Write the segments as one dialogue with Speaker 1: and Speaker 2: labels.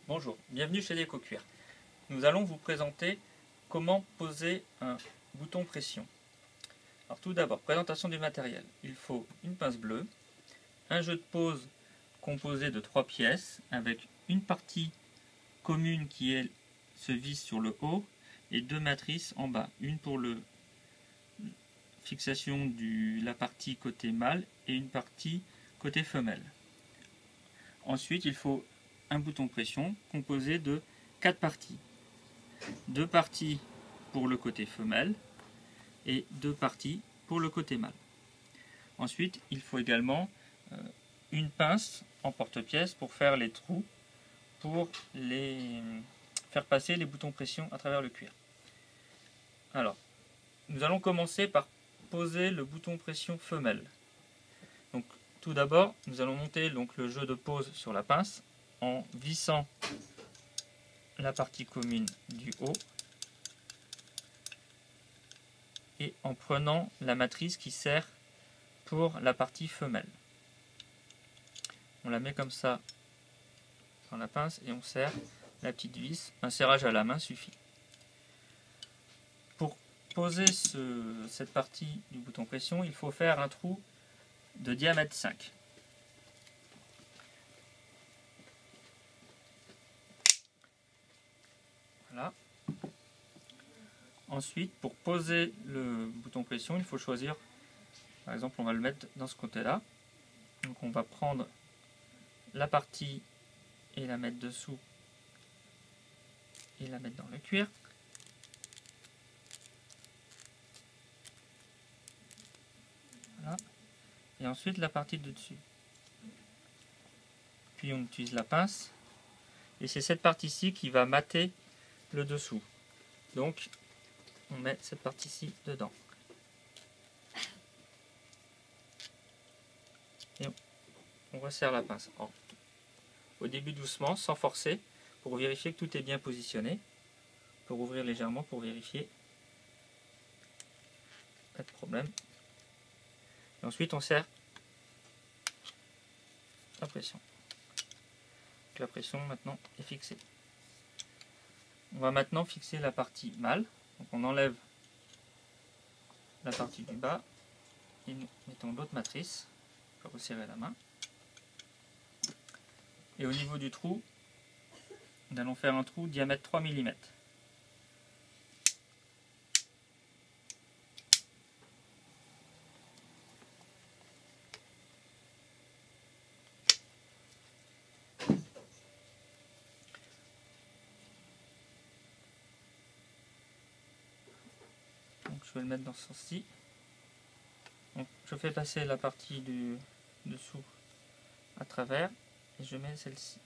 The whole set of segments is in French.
Speaker 1: Bonjour, bienvenue chez DecoCuir. Nous allons vous présenter comment poser un bouton pression. Alors tout d'abord, présentation du matériel. Il faut une pince bleue, un jeu de pose composé de 3 pièces avec une partie commune qui se visse sur le haut et 2 matrices en bas. Une pour la fixation de la partie côté mâle et une partie côté femelle. Ensuite, il faut un bouton pression composé de 4 parties. 2 parties pour le côté femelle et 2 parties pour le côté mâle. Ensuite, il faut également une pince en porte-pièce pour faire les trous, pour faire passer les boutons pression à travers le cuir. Alors, nous allons commencer par poser le bouton pression femelle. Donc, tout d'abord, nous allons monter le jeu de pose sur la pince en vissant la partie commune du haut et en prenant la matrice qui sert pour la partie femelle. On la met comme ça dans la pince et on serre la petite vis. Un serrage à la main suffit. Pour poser cette partie du bouton pression, il faut faire un trou de diamètre 5. Voilà. Ensuite, pour poser le bouton pression, il faut choisir, par exemple, on va le mettre dans ce côté-là. Donc on va prendre la partie et la mettre dessous et la mettre dans le cuir. Voilà. Et ensuite la partie de dessus. Puis on utilise la pince et c'est cette partie-ci qui va mater le dessous. Donc on met cette partie-ci dedans. Et on resserre la pince. Au début doucement, sans forcer, pour vérifier que tout est bien positionné. Pour ouvrir légèrement, pour vérifier. Pas de problème. Et ensuite on serre la pression. Donc, la pression maintenant est fixée. On va maintenant fixer la partie mâle. Donc on enlève la partie du bas et nous mettons l'autre matrice. On peut resserrer la main. Et au niveau du trou, nous allons faire un trou diamètre 3 mm. Donc je vais le mettre dans ce sens-ci. Je fais passer la partie du dessous à travers et je mets celle-ci,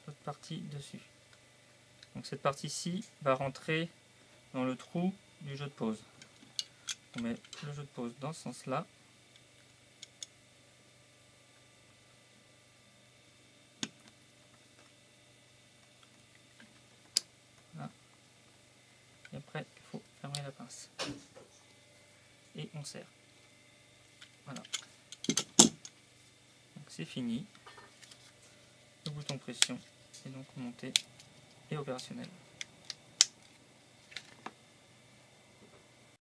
Speaker 1: l'autre partie dessus. Donc cette partie-ci va rentrer dans le trou du jeu de pose. On met le jeu de pose dans ce sens-là. Voilà. Et après, il faut fermer la pince. Et on serre. Voilà. Donc c'est fini. Le bouton pression est donc monté et opérationnel.